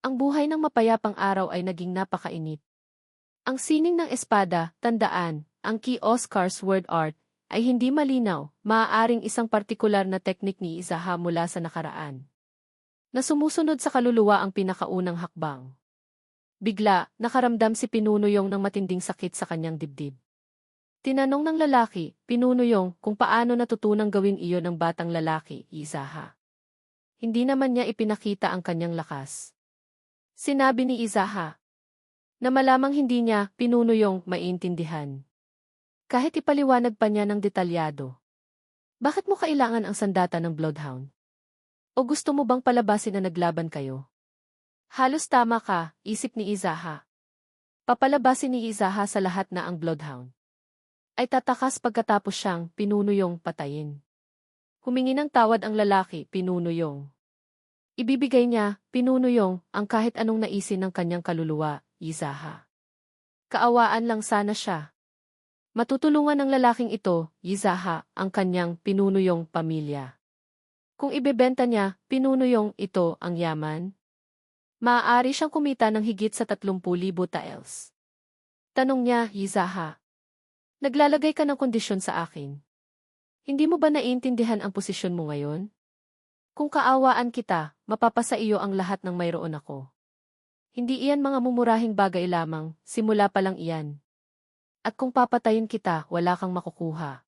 Ang buhay ng mapayapang araw ay naging napakainit. Ang sining ng espada, tandaan, ang key Oscar's word art, ay hindi malinaw, maaaring isang partikular na teknik ni Izaha mula sa nakaraan. Na sumusunod sa kaluluwa ang pinakaunang hakbang. Bigla, nakaramdam si Pinunuyong ng matinding sakit sa kanyang dibdib. Tinanong ng lalaki, Pinunuyong, kung paano natutunang gawin iyon ng batang lalaki, Izaha. Hindi naman niya ipinakita ang kanyang lakas. Sinabi ni Izaha na malamang hindi niya, Pinunuyong, maintindihan. Kahit ipaliwanag pa niya ng detalyado. Bakit mo kailangan ang sandata ng Bloodhound? O gusto mo bang palabasin na naglaban kayo? Halos tama ka, isip ni Izaha. Papalabasin ni Izaha sa lahat na ang Bloodhound ay tatakas pagkatapos siyang, Pinunuyong, patayin. Humingi ng tawad ang lalaki, Pinunuyong. Ibibigay niya, Pinunuyong, ang kahit anong naisin ng kanyang kaluluwa, Izaha. Kaawaan lang sana siya. Matutulungan ng lalaking ito, Izaha, ang kanyang, Pinunuyong, pamilya. Kung ibebenta niya, Pinunuyong, ito ang yaman, maaari siyang kumita ng higit sa 30,000 taels. Tanong niya, Izaha. Naglalagay ka ng kondisyon sa akin. Hindi mo ba naiintindihan ang posisyon mo ngayon? Kung kaawaan kita, mapapasa iyo ang lahat ng mayroon ako. Hindi iyan mga mumurahing bagay lamang, simula pa lang iyan. At kung papatayin kita, wala kang makukuha.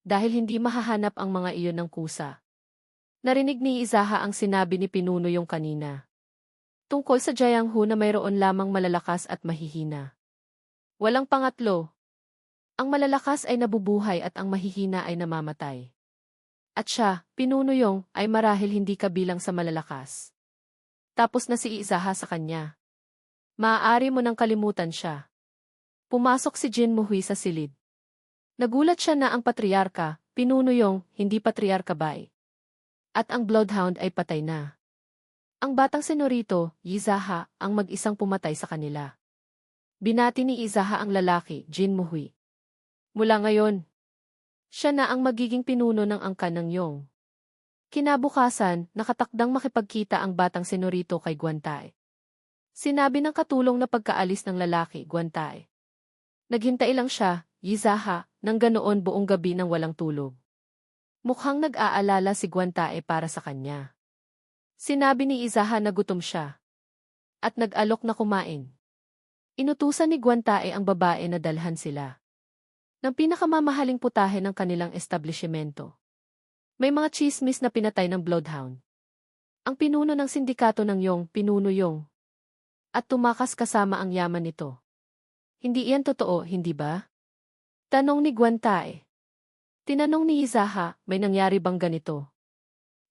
Dahil hindi mahahanap ang mga iyon ng kusa. Narinig ni Izaha ang sinabi ni Pinunuyong kanina. Tungkol sa Jianghu na mayroon lamang malalakas at mahihina. Walang pangatlo. Ang malalakas ay nabubuhay at ang mahihina ay namamatay. At siya, Pinunuyong, ay marahil hindi kabilang sa malalakas. Tapos na si Izaha sa kanya. Maaari mo nang kalimutan siya. Pumasok si Jin Muhui sa silid. Nagulat siya na ang patriarka, Pinunuyong, hindi patriarka ba? At ang Bloodhound ay patay na. Ang batang senorito, Izaha, ang mag-isang pumatay sa kanila. Binati ni Izaha ang lalaki, Jin Muhui. Mula ngayon, siya na ang magiging pinuno ng angkan ng Yong. Kinabukasan, nakatakdang makipagkita ang batang senorito kay Guantae. Sinabi ng katulong na pagkaalis ng lalaki, Guantae. Naghintay lang siya, Izaha, nang ganoon buong gabi nang walang tulog. Mukhang nag-aalala si Guantae para sa kanya. Sinabi ni Izaha na gutom siya. At nag-alok na kumain. Inutusan ni Guantae ang babae na dalhan sila ng pinakamamahaling putahe ng kanilang establishmento. May mga chismis na pinatay ng Bloodhound. Ang pinuno ng sindikato ng Yong, Pinunuyong. At tumakas kasama ang yaman nito. Hindi iyan totoo, hindi ba? Tanong ni Guantae. Tinanong ni Izaha, may nangyari bang ganito?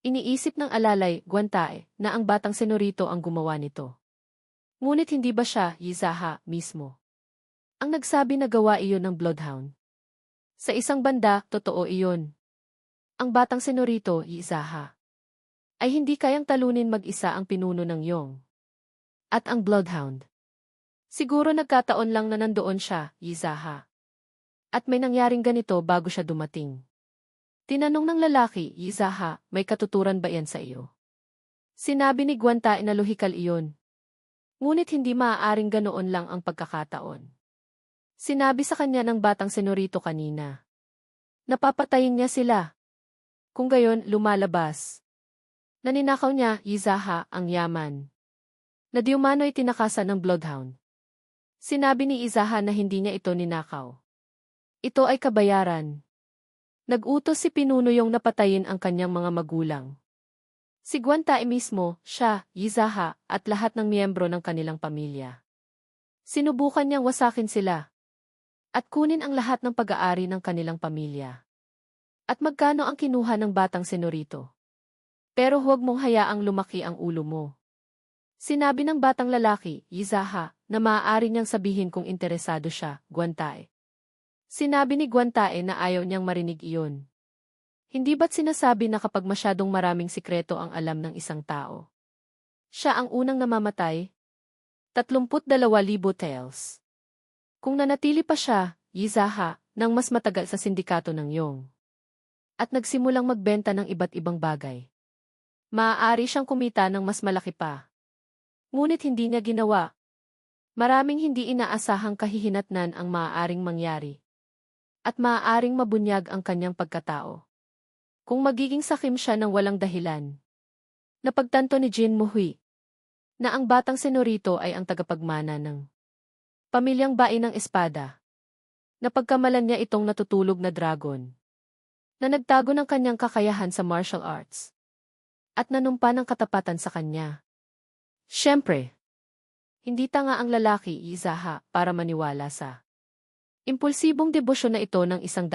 Iniisip ng alalay, Guantae, na ang batang senorito ang gumawa nito. Ngunit hindi ba siya, Izaha, mismo ang nagsabi na gawa iyon ng Bloodhound? Sa isang banda, totoo iyon. Ang batang senorito, Izaha, ay hindi kayang talunin mag-isa ang pinuno ng Yong. At ang Bloodhound. Siguro nagkataon lang na nandoon siya, Izaha. At may nangyaring ganito bago siya dumating. Tinanong ng lalaki, Izaha, may katuturan ba yan sa iyo? Sinabi ni Guantae na lohikal iyon. Ngunit hindi maaaring ganoon lang ang pagkakataon. Sinabi sa kanya ng batang senorito kanina. Napapatayin niya sila. Kung gayon, lumalabas. Naninakaw niya, Izaha, ang yaman. Na di umano'y tinakasan ng Bloodhound. Sinabi ni Izaha na hindi niya ito ninakaw. Ito ay kabayaran. Nag-utos si Pinunuyong na patayin ang kanyang mga magulang. Si Guantae mismo, siya, Izaha, at lahat ng miyembro ng kanilang pamilya. Sinubukan niyang wasakin sila. At kunin ang lahat ng pag-aari ng kanilang pamilya. At magkano ang kinuha ng batang senorito? Pero huwag mong hayaang lumaki ang ulo mo. Sinabi ng batang lalaki, Izaha, na maaari niyang sabihin kung interesado siya, Guantae. Sinabi ni Guantae na ayaw niyang marinig iyon. Hindi ba't sinasabi na kapag masyadong maraming sikreto ang alam ng isang tao, siya ang unang namamatay? 32,000 taels. Kung nanatili pa siya, Izaha, nang mas matagal sa sindikato ng Yong. At nagsimulang magbenta ng iba't ibang bagay. Maaari siyang kumita ng mas malaki pa. Ngunit hindi niya ginawa. Maraming hindi inaasahang kahihinatnan ang maaaring mangyari. At maaaring mabunyag ang kanyang pagkatao. Kung magiging sakim siya ng walang dahilan. Napagtanto ni Jin Muhui na ang batang senorito ay ang tagapagmana ng pamilyang bain ng espada. Napagkamalan niya itong natutulog na dragon na nagtago ng kanyang kakayahan sa martial arts at nanumpa ng katapatan sa kanya. Siyempre, hindi tanga ang lalaki Izaha para maniwala sa impulsibong debosyon na ito ng 100%.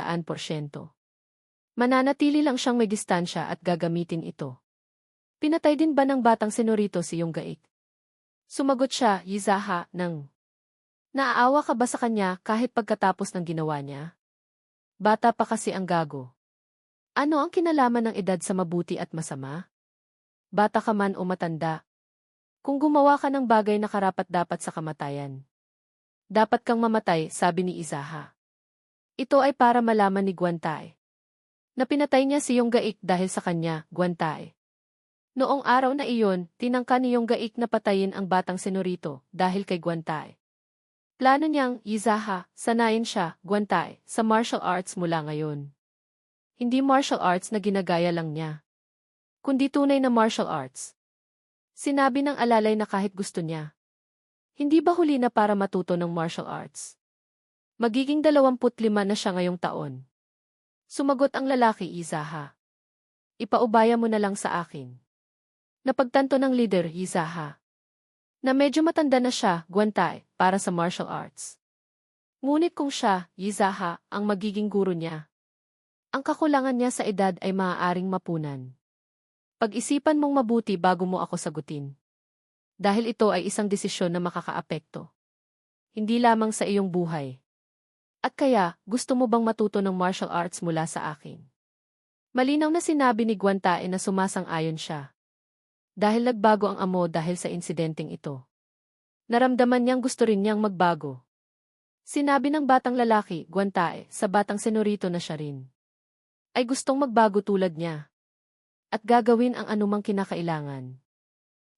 Mananatili lang siyang may distansya at gagamitin ito. Pinatay din ba ng batang senorito si Yonggaik? Sumagot siya, Izaha, ng naaawa ka ba sa kanya kahit pagkatapos ng ginawa niya? Bata pa kasi ang gago. Ano ang kinalaman ng edad sa mabuti at masama? Bata ka man o matanda. Kung gumawa ka ng bagay na karapat-dapat sa kamatayan, dapat kang mamatay, sabi ni Izaha. Ito ay para malaman ni Guantae na pinatay niya si Yonggaik dahil sa kanya, Guantae. Noong araw na iyon, tinangka ni Yonggaik na patayin ang batang senorito dahil kay Guantae. Plano niyang, Izaha, sanayin siya, Guantae, sa martial arts mula ngayon. Hindi martial arts na ginagaya lang niya, kundi tunay na martial arts. Sinabi ng alalay na kahit gusto niya. Hindi ba huli na para matuto ng martial arts? Magiging 25 na siya ngayong taon. Sumagot ang lalaki, Izaha. Ipaubaya mo na lang sa akin. Napagtanto ng leader, Izaha, na medyo matanda na siya, Guantae, para sa martial arts. Ngunit kung siya, Izaha, ang magiging guro niya, ang kakulangan niya sa edad ay maaaring mapunan. Pag-isipan mong mabuti bago mo ako sagutin. Dahil ito ay isang desisyon na makakaapekto. Hindi lamang sa iyong buhay. At kaya, gusto mo bang matuto ng martial arts mula sa akin? Malinaw na sinabi ni Guantae na sumasang-ayon siya. Dahil nagbago ang amo dahil sa insidenteng ito. Naramdaman niyang gusto rin niyang magbago. Sinabi ng batang lalaki, Guantae, sa batang senorito na siya rin. Ay gustong magbago tulad niya. At gagawin ang anumang kinakailangan.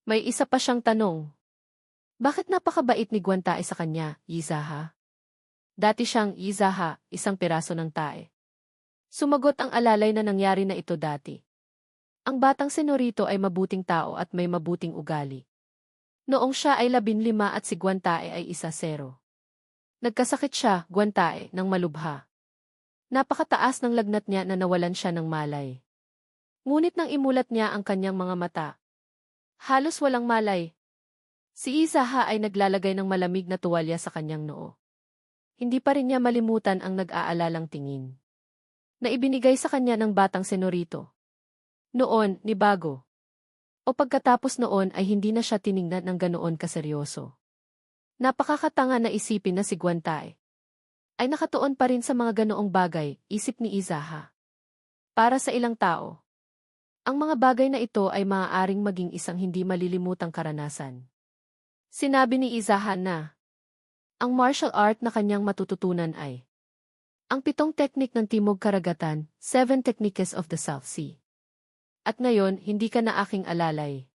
May isa pa siyang tanong. Bakit napakabait ni Guantae sa kanya, Izaha? Dati siyang, Izaha, isang piraso ng tae. Sumagot ang alalay na nangyari na ito dati. Ang batang senorito ay mabuting tao at may mabuting ugali. Noong siya ay 15 at si Guantae ay 1-0. Nagkasakit siya, Guantae, ng malubha. Napakataas ng lagnat niya na nawalan siya ng malay. Ngunit nang imulat niya ang kanyang mga mata, halos walang malay. Si Izaha ay naglalagay ng malamig na tuwalya sa kanyang noo. Hindi pa rin niya malimutan ang nag-aalalang tingin na ibinigay sa kanya ng batang senorito. Noon, ni bago. O pagkatapos noon ay hindi na siya tiningnan ng ganoon kaseryoso. Napakakatanga na isipin na si Guantae ay nakatuon pa rin sa mga ganoong bagay, isip ni Izaha. Para sa ilang tao, ang mga bagay na ito ay maaaring maging isang hindi malilimutang karanasan. Sinabi ni Izaha na ang martial art na kanyang matututunan ay ang 7 teknik ng Timog Karagatan, 7 Techniques of the South Sea. At ngayon, hindi ka na aking alalay.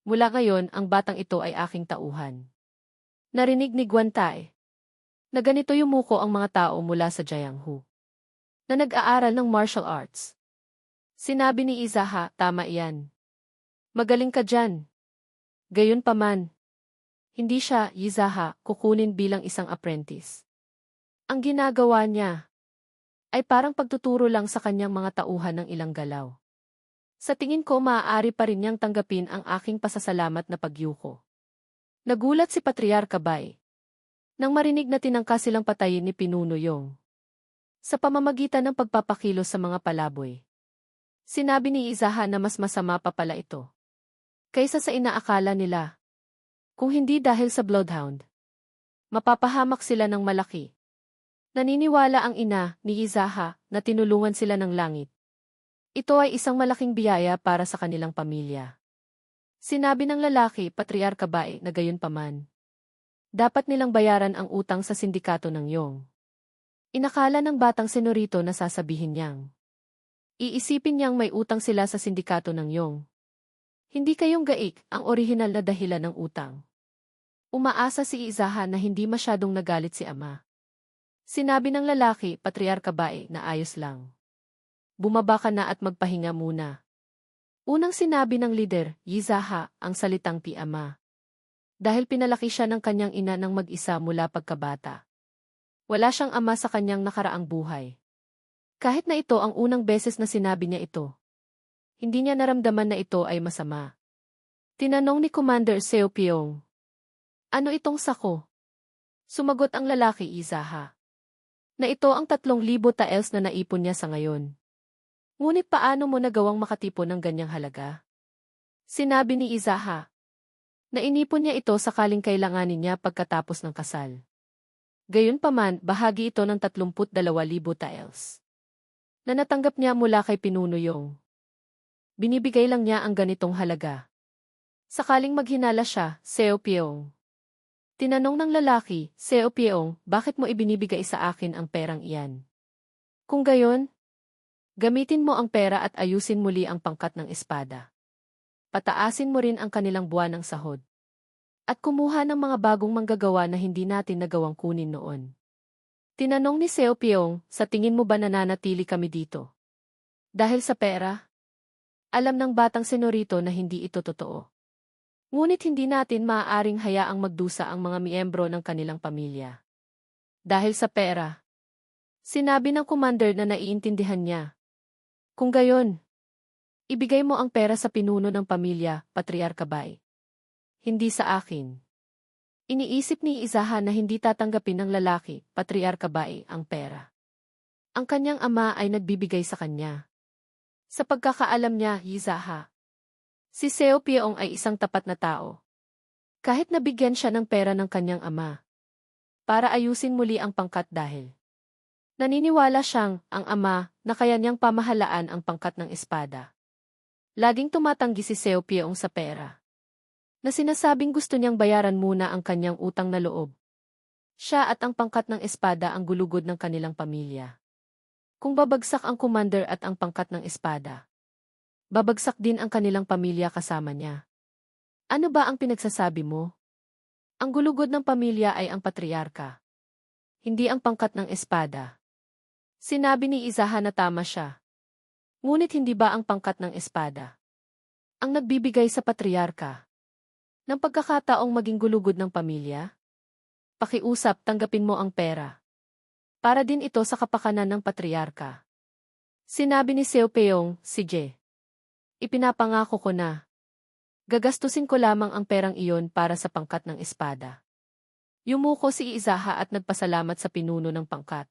Mula ngayon, ang batang ito ay aking tauhan. Narinig ni Guantae na ganito yumuko ang mga tao mula sa Jianghu na nag-aaral ng martial arts. Sinabi ni Izaha, tama iyan. Magaling ka dyan. Gayunpaman, hindi siya, Izaha, kukunin bilang isang apprentice. Ang ginagawa niya ay parang pagtuturo lang sa kanyang mga tauhan ng ilang galaw. Sa tingin ko maaari pa rin niyang tanggapin ang aking pasasalamat na pagyuko. Nagulat si Patriarka Bai nang marinig na tinangka silang patayin ni Pinuno Yong sa pamamagitan ng pagpapakilos sa mga palaboy. Sinabi ni Izaha na mas masama pa pala ito kaysa sa inaakala nila. Kung hindi dahil sa Bloodhound, mapapahamak sila ng malaki. Naniniwala ang ina ni Izaha na tinulungan sila ng langit. Ito ay isang malaking biyaya para sa kanilang pamilya. Sinabi ng lalaki, Patriarka Bai, na gayunpaman. Dapat nilang bayaran ang utang sa sindikato ng Yong. Inakala ng batang senorito na sasabihin niyang iisipin niyang may utang sila sa sindikato ng Yong. Hindi kayong gaik ang orihinal na dahilan ng utang. Umaasa si Izaha na hindi masyadong nagalit si ama. Sinabi ng lalaki, patriarka bae, na ayos lang. Bumaba ka na at magpahinga muna. Unang sinabi ng lider, Izaha, ang salitang pi ama. Dahil pinalaki siya ng kanyang ina ng mag-isa mula pagkabata. Wala siyang ama sa kanyang nakaraang buhay. Kahit na ito ang unang beses na sinabi niya ito. Hindi niya naramdaman na ito ay masama. Tinanong ni Commander Seo Pyong. Ano itong sako? Sumagot ang lalaki, Izaha. Na ito ang 3,000 taels na naipon niya sa ngayon. Ngunit paano mo nagawang makatipon ng ganyang halaga? Sinabi ni Izaha. Na inipon niya ito sakaling kailanganin niya pagkatapos ng kasal. Gayunpaman, bahagi ito ng 32,000 taels. Na natanggap niya mula kay Pinuno Yong. Binibigay lang niya ang ganitong halaga. Sakaling maghinala siya, Seo Pyong. Tinanong ng lalaki, Seo Pyong, bakit mo ibinibigay sa akin ang perang iyan? Kung gayon, gamitin mo ang pera at ayusin muli ang pangkat ng espada. Pataasin mo rin ang kanilang buwan ng sahod. At kumuha ng mga bagong manggagawa na hindi natin nagawang kunin noon. Tinanong ni Seo Pyong, sa tingin mo ba nananatili kami dito? Dahil sa pera? Alam ng batang senorito na hindi ito totoo. Ngunit hindi natin maaaring hayaang magdusa ang mga miyembro ng kanilang pamilya. Dahil sa pera. Sinabi ng commander na naiintindihan niya. Kung gayon, ibigay mo ang pera sa pinuno ng pamilya, patriarka bae. Hindi sa akin. Iniisip ni Izaha na hindi tatanggapin ng lalaki, patriarka bae, ang pera. Ang kanyang ama ay nagbibigay sa kanya. Sa pagkakaalam niya, Izaha, si Seo Pyong ay isang tapat na tao. Kahit nabigyan siya ng pera ng kanyang ama. Para ayusin muli ang pangkat dahil naniniwala siyang, ang ama, na kaya niyang pamahalaan ang pangkat ng espada. Laging tumatanggi si Seo Pyong sa pera. Na sinasabing gusto niyang bayaran muna ang kanyang utang na loob. Siya at ang pangkat ng espada ang gulugod ng kanilang pamilya. Kung babagsak ang commander at ang pangkat ng espada, babagsak din ang kanilang pamilya kasama niya. Ano ba ang pinagsasabi mo? Ang gulugod ng pamilya ay ang patriarka. Hindi ang pangkat ng espada. Sinabi ni Izaha na tama siya. Ngunit hindi ba ang pangkat ng espada ang nagbibigay sa patriarka ng pagkakataong maging gulugod ng pamilya? Pakiusap, tanggapin mo ang pera. Para din ito sa kapakanan ng patriarka. Sinabi ni Seo Pyong, sige. Ipinapangako ko na. Gagastusin ko lamang ang perang iyon para sa pangkat ng espada. Yumuko si Izaha at nagpasalamat sa pinuno ng pangkat.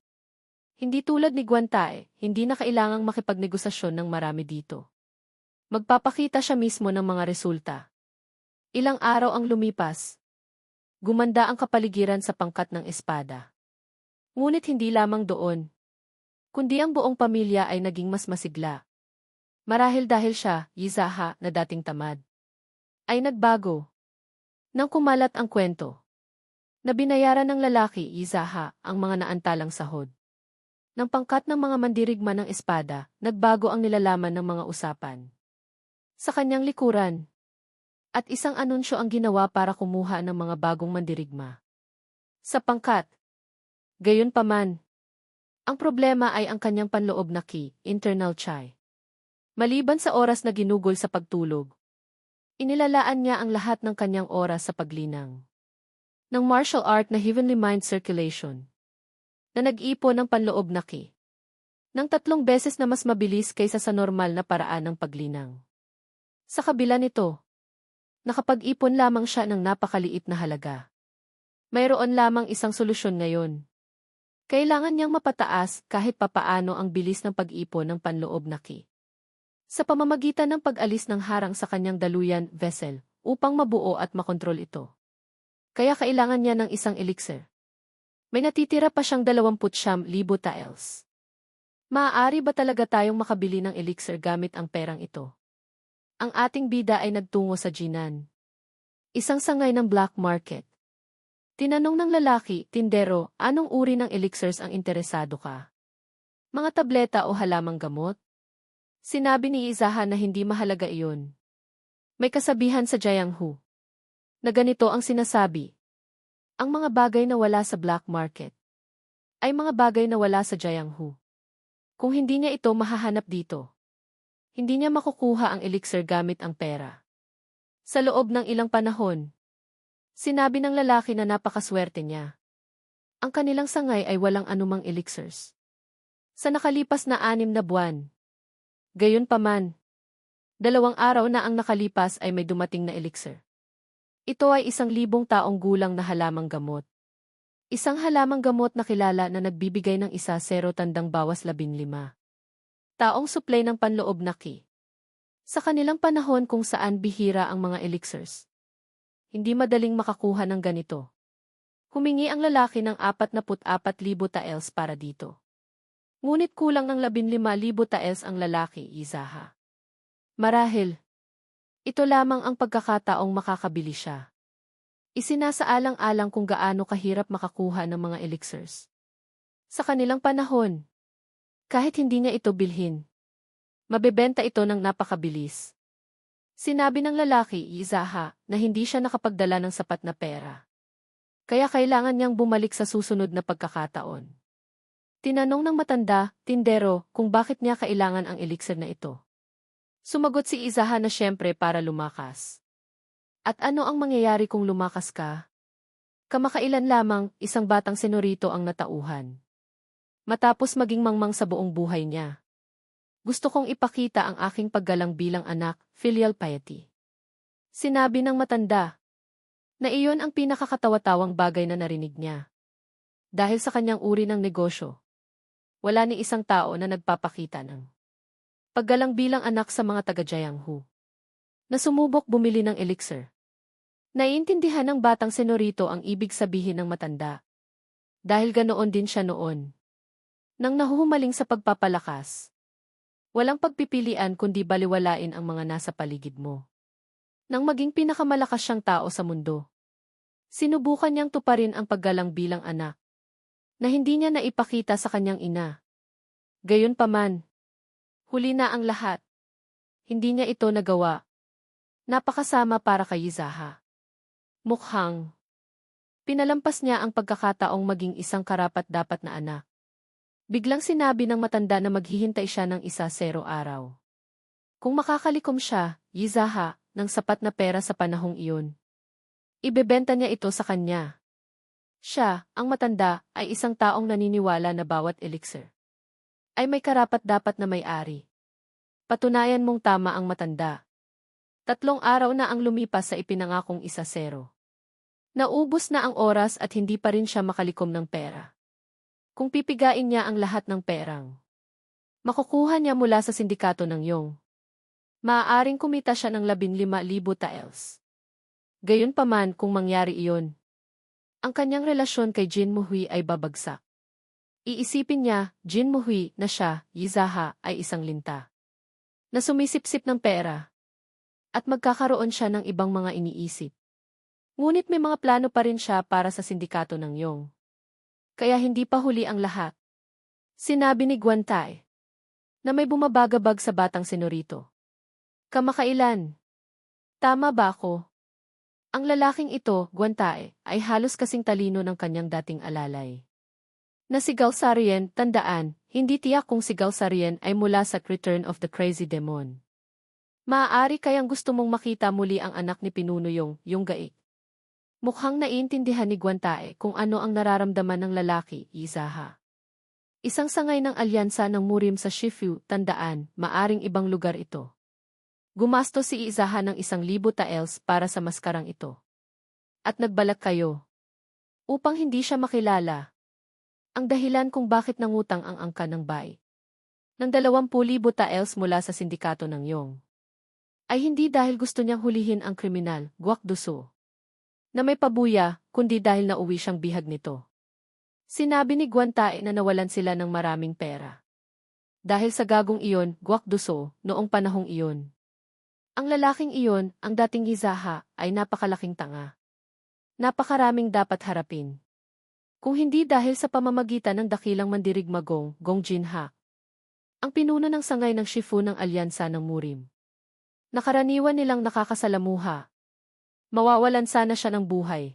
Hindi tulad ni Guantae, hindi na kailangang makipagnegosasyon ng marami dito. Magpapakita siya mismo ng mga resulta. Ilang araw ang lumipas. Gumanda ang kapaligiran sa pangkat ng espada. Ngunit hindi lamang doon, kundi ang buong pamilya ay naging mas masigla. Marahil dahil siya, Izaha, na dating tamad, ay nagbago. Nang kumalat ang kwento, na binayaran ng lalaki, Izaha, ang mga naantalang sahod. Ng pangkat ng mga mandirigma ng espada, nagbago ang nilalaman ng mga usapan. Sa kanyang likuran, at isang anunsyo ang ginawa para kumuha ng mga bagong mandirigma. Sa pangkat, gayunpaman, ang problema ay ang kanyang panloob na ki, internal chai. Maliban sa oras na ginugol sa pagtulog, inilalaan niya ang lahat ng kanyang oras sa paglinang ng martial art na heavenly mind circulation, na nag-ipon ng panloob na ki ng 3 beses na mas mabilis kaysa sa normal na paraan ng paglinang. Sa kabila nito, nakapag-ipon lamang siya ng napakaliit na halaga. Mayroon lamang isang solusyon ngayon. Kailangan niyang mapataas kahit papaano ang bilis ng pag-ipon ng panloob na ki. Sa pamamagitan ng pag-alis ng harang sa kanyang daluyan, vessel, upang mabuo at makontrol ito. Kaya kailangan niya ng isang elixir. May natitira pa siyang 29,000 taels. Maaari ba talaga tayong makabili ng elixir gamit ang perang ito? Ang ating bida ay nagtungo sa Jinan, isang sangay ng black market. Tinanong ng lalaki, tindero, anong uri ng elixirs ang interesado ka? Mga tableta o halamang gamot? Sinabi ni Izaha na hindi mahalaga iyon. May kasabihan sa Jianghu na ganito ang sinasabi. Ang mga bagay na wala sa black market ay mga bagay na wala sa Jianghu. Kung hindi niya ito mahahanap dito, hindi niya makukuha ang elixir gamit ang pera. Sa loob ng ilang panahon, sinabi ng lalaki na napakaswerte niya. Ang kanilang sangay ay walang anumang elixirs. Sa nakalipas na 6 na buwan. Gayunpaman, 2 araw na ang nakalipas ay may dumating na elixir. Ito ay 1,000 taong gulang na halamang gamot. Isang halamang gamot na kilala na nagbibigay ng 1-0 tandang bawas 15. Taong suplay ng panloob na ki. Sa kanilang panahon kung saan bihira ang mga elixirs, hindi madaling makakuha ng ganito. Humingi ang lalaki ng 44,000 taels para dito. Ngunit kulang ng 15,000 taels ang lalaki, Izaha. Marahil, ito lamang ang pagkakataong makakabili siya. Isinasaalang-alang kung gaano kahirap makakuha ng mga elixirs. Sa kanilang panahon, kahit hindi niya ito bilhin, mabebenta ito ng napakabilis. Sinabi ng lalaki, Izaha, na hindi siya nakapagdala ng sapat na pera. Kaya kailangan niyang bumalik sa susunod na pagkakataon. Tinanong ng matanda, tindero, kung bakit niya kailangan ang elixir na ito. Sumagot si Izaha na siyempre para lumakas. At ano ang mangyayari kung lumakas ka? Kamakailan lamang, isang batang senorito ang natauhan. Matapos maging mangmang sa buong buhay niya. Gusto kong ipakita ang aking paggalang bilang anak, filial piety. Sinabi ng matanda na iyon ang pinakakatawa-tawang bagay na narinig niya. Dahil sa kanyang uri ng negosyo, wala ni isang tao na nagpapakita ng paggalang bilang anak sa mga taga-Jianghu na sumubok bumili ng elixir. Naiintindihan ng batang senorito ang ibig sabihin ng matanda. Dahil ganoon din siya noon. Nang nahuhumaling sa pagpapalakas, walang pagpipilian kundi baliwalain ang mga nasa paligid mo. Nang maging pinakamalakas siyang tao sa mundo, sinubukan niyang tuparin ang paggalang bilang anak na hindi niya naipakita sa kanyang ina. Gayunpaman, huli na ang lahat. Hindi niya ito nagawa. Napakasama para kay Izaha. Mukhang pinalampas niya ang pagkakataong maging isang karapat-dapat na anak. Biglang sinabi ng matanda na maghihintay siya ng 1-0 araw. Kung makakalikom siya, Izaha, ng sapat na pera sa panahong iyon, ibebenta niya ito sa kanya. Siya, ang matanda, ay isang taong naniniwala na bawat elixir ay may karapat-dapat na may-ari. Patunayan mong tama ang matanda. 3 araw na ang lumipas sa ipinangakong 1-0. Naubos na ang oras at hindi pa rin siya makalikom ng pera. Kung pipigain niya ang lahat ng perang makukuha niya mula sa sindikato ng Yong, maaaring kumita siya ng 15,000 taels. Gayunpaman kung mangyari iyon, ang kanyang relasyon kay Jin Muhui ay babagsak. Iisipin niya, Jin Muhui, na siya, Izaha, ay isang linta na sumisipsip ng pera. At magkakaroon siya ng ibang mga iniisip. Ngunit may mga plano pa rin siya para sa sindikato ng Yong. Kaya hindi pa huli ang lahat. Sinabi ni Guantay na may bumabagabag sa batang senorito. Kamakailan? Tama ba ako? Ang lalaking ito, Guantay, ay halos kasing talino ng kanyang dating alalay. Na si Galsarien, tandaan, hindi tiyak kung si Galsarien ay mula sa Return of the Crazy Demon. Maaari kayang gusto mong makita muli ang anak ni Pinuno yung gaik. Mukhang naiintindihan ni Guantay kung ano ang nararamdaman ng lalaki, Izaha. Isang sangay ng alyansa ng Murim sa Shifu, tandaan, maaring ibang lugar ito. Gumastos si Izaha ng 1,000 taels para sa maskarang ito. At nagbalak kayo upang hindi siya makilala. Ang dahilan kung bakit nangutang ang angka ng bay ng 20,000 taels mula sa sindikato ng Yong ay hindi dahil gusto niyang hulihin ang kriminal, Guakduso, na may pabuya, kundi dahil nauwi siyang bihag nito. Sinabi ni Guantay na nawalan sila ng maraming pera. Dahil sa gagong iyon, Guakduso, noong panahong iyon. Ang lalaking iyon, ang dating Izaha, ay napakalaking tanga. Napakaraming dapat harapin. Kung hindi dahil sa pamamagitan ng dakilang mandirigmagong, Gong Jinha, ang pinuno ng sangay ng Shifu ng alyansa ng Murim. Nakaraniwan nilang nakakasalamuha. Mawawalan sana siya ng buhay.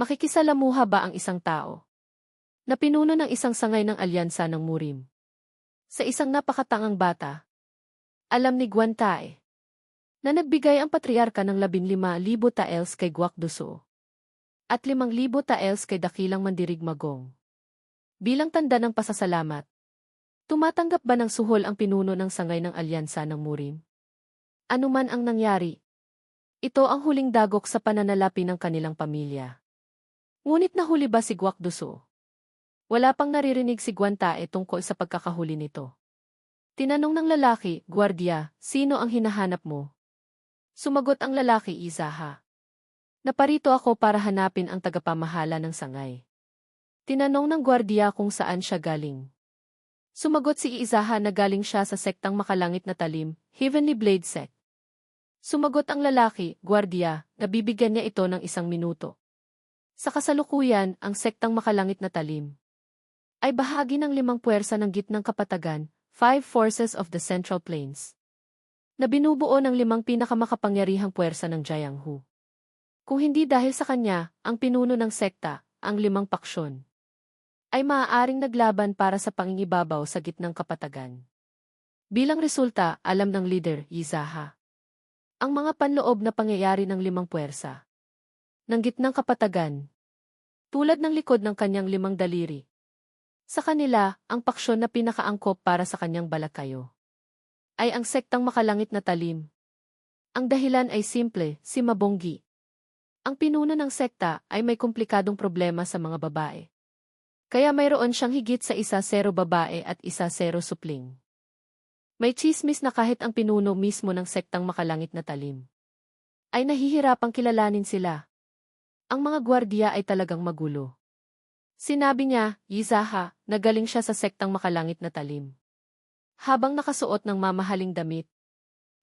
Makikisalamuha ba ang isang tao na pinuno ng isang sangay ng alyansa ng Murim sa isang napakatangang bata? Alam ni Guantae na nagbigay ang patriarka ng 15,000 taels kay Guakduso at 5,000 taels kay dakilang mandirigmagong. Bilang tanda ng pasasalamat, tumatanggap ba ng suhol ang pinuno ng sangay ng alyansa ng Murim? Ano man ang nangyari, ito ang huling dagok sa pananalapi ng kanilang pamilya. Ngunit nahuli ba si Guakduso? Wala pang naririnig si Guantae tungkol sa pagkakahuli nito. Tinanong ng lalaki, "Gwardiya, sino ang hinahanap mo?" Sumagot ang lalaki, "Izaha. Naparito ako para hanapin ang tagapamahala ng sangay." Tinanong ng gwardiya kung saan siya galing. Sumagot si Izaha na galing siya sa sektang makalangit na talim, Heavenly Blade Sect. Sumagot ang lalaki, "Gwardiya, nabibigyan niya ito ng 1 minuto." Sa kasalukuyan, ang sektang makalangit na talim ay bahagi ng 5 puwersa ng gitnang kapatagan, 5 forces of the Central Plains, na binubuo ng 5 pinakamakapangyarihang puwersa ng Jianghu. Kung hindi dahil sa kanya, ang pinuno ng sekta, ang 5 paksyon, ay maaaring naglaban para sa pangingibabaw sa gitnang kapatagan. Bilang resulta, alam ng leader, Izaha, ang mga panloob na pangyayari ng 5 puwersa ng gitnang kapatagan, tulad ng likod ng kanyang 5 daliri. Sa kanila, ang paksyon na pinakaangkop para sa kanyang balakayo ay ang sektang makalangit na talim. Ang dahilan ay simple, si Mabonggi. Ang pinuno ng sekta ay may komplikadong problema sa mga babae. Kaya mayroon siyang higit sa 1-0 babae at 1-0 supling. May tsismis na kahit ang pinuno mismo ng sektang makalangit na talim ay nahihirapang kilalanin sila. Ang mga gwardiya ay talagang magulo. Sinabi niya, Izaha, na galing siya sa sektang makalangit na talim. Habang nakasuot ng mamahaling damit,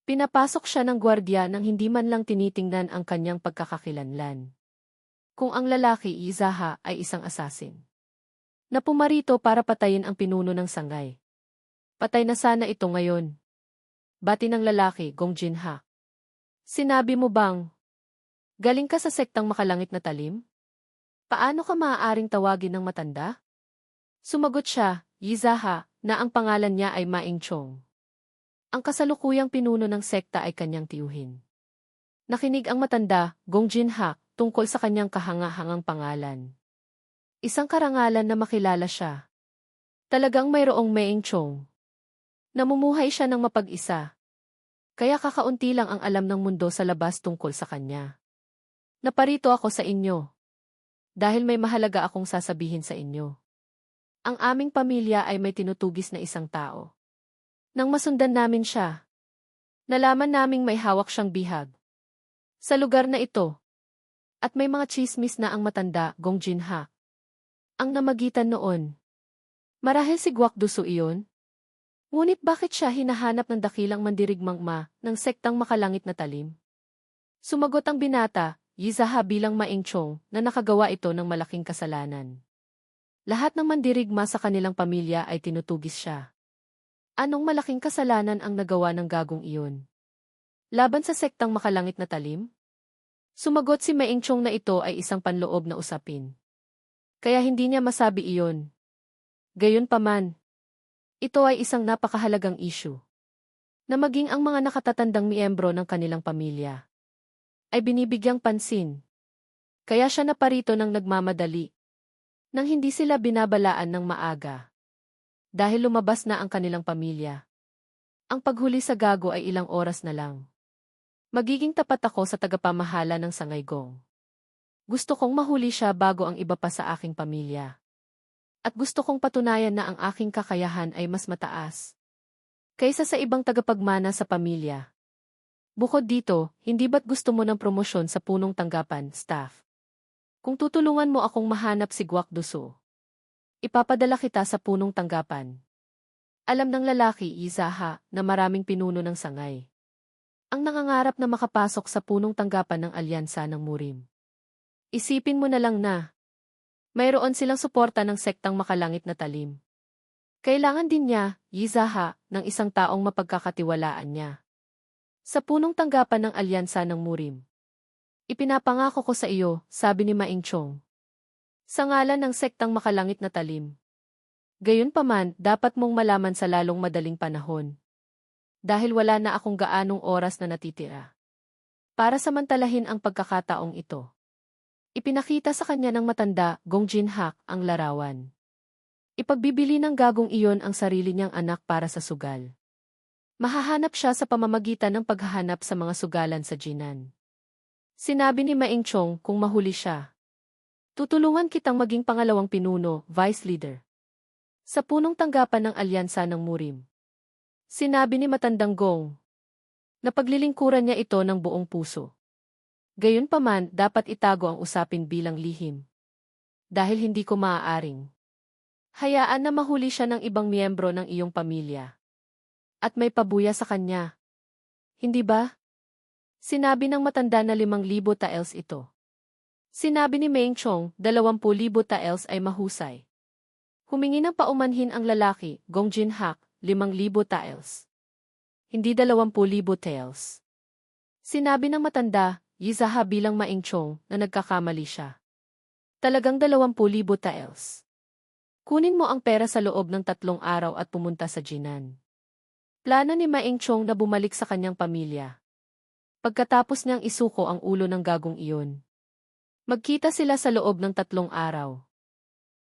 pinapasok siya ng gwardiya nang hindi man lang tinitingnan ang kanyang pagkakakilanlan. Kung ang lalaki, Izaha, ay isang asasin na pumarito para patayin ang pinuno ng sangay, patay na sana ito ngayon. Bati ng lalaki, Gongjinha. Sinabi mo bang galing ka sa sektang makalangit na talim? Paano ka maaaring tawagin ng matanda? Sumagot siya, Izaha, na ang pangalan niya ay Maing Chong. Ang kasalukuyang pinuno ng sekta ay kanyang tiyuhin. Nakinig ang matanda, Gongjinha, tungkol sa kanyang kahanga-hangang pangalan. Isang karangalan na makilala siya. Talagang mayroong Maing Chong. Namumuhay siya ng mapag-isa. Kaya kakaunti lang ang alam ng mundo sa labas tungkol sa kanya. Naparito ako sa inyo dahil may mahalaga akong sasabihin sa inyo. Ang aming pamilya ay may tinutugis na isang tao. Nang masundan namin siya, nalaman naming may hawak siyang bihag sa lugar na ito. At may mga tsismis na ang matanda, Gongjinha, ang namagitan noon. Marahil si Guakduso iyon? Ngunit bakit siya hinahanap ng dakilang mandirigmang ng sektang makalangit na talim? Sumagot ang binata, Izaha, bilang Maing Chong, na nakagawa ito ng malaking kasalanan. Lahat ng mandirigma sa kanilang pamilya ay tinutugis siya. Anong malaking kasalanan ang nagawa ng gagong iyon? Laban sa sektang makalangit na talim? Sumagot si Maing Chong na ito ay isang panloob na usapin. Kaya hindi niya masabi iyon. Gayunpaman, ito ay isang napakahalagang issue na maging ang mga nakatatandang miyembro ng kanilang pamilya ay binibigyang pansin. Kaya siya naparito ng nagmamadali, nang hindi sila binabalaan ng maaga. Dahil lumabas na ang kanilang pamilya. Ang paghuli sa gago ay ilang oras na lang. Magiging tapat ako sa tagapamahala ng Sangaygong. Gusto kong mahuli siya bago ang iba pa sa aking pamilya. At gusto kong patunayan na ang aking kakayahan ay mas mataas kaysa sa ibang tagapagmana sa pamilya. Bukod dito, hindi ba't gusto mo ng promosyon sa punong tanggapan, staff? Kung tutulungan mo akong mahanap si Guakduso, ipapadala kita sa punong tanggapan. Alam ng lalaki, Izaha, na maraming pinuno ng sangay ang nangangarap na makapasok sa punong tanggapan ng alyansa ng Murim. Isipin mo na lang na mayroon silang suporta ng sektang makalangit na talim. Kailangan din niya, Izaha, ng isang taong mapagkakatiwalaan niya. Sa punong tanggapan ng alyansa ng Murim. Ipinapangako ko sa iyo, sabi ni Maing Chong. Sa ngalan ng sektang makalangit na talim. Gayunpaman, dapat mong malaman sa lalong madaling panahon. Dahil wala na akong gaanong oras na natitira. Para samantalahin ang pagkakataong ito. Ipinakita sa kanya ng matanda, Gong Jinhak, ang larawan. Ipagbibili ng gagong iyon ang sarili niyang anak para sa sugal. Mahahanap siya sa pamamagitan ng paghahanap sa mga sugalan sa Jinan. Sinabi ni Maing Chong kung mahuli siya. Tutulungan kitang maging pangalawang pinuno, vice leader. Sa punong tanggapan ng alyansa ng Murim. Sinabi ni matandang Gong. Na paglilingkuran niya ito ng buong puso. Gayunpaman, dapat itago ang usapin bilang lihim. Dahil hindi ko maaaring. Hayaan na mahuli siya ng ibang miyembro ng iyong pamilya. At may pabuya sa kanya. Hindi ba? Sinabi ng matanda na 5,000 taels ito. Sinabi ni Maing Chong, 20,000 taels ay mahusay. Humingi ng paumanhin ang lalaki, Gong Jinhak, 5,000 taels. Hindi 20,000 taels. Sinabi ng matanda, Yizaha bilang Maing Chong, na nagkakamali siya. Talagang 20,000 taels. Kunin mo ang pera sa loob ng 3 araw at pumunta sa Jinan. Plano ni Maing Chong na bumalik sa kanyang pamilya. Pagkatapos niyang isuko ang ulo ng gagong iyon. Magkita sila sa loob ng 3 araw.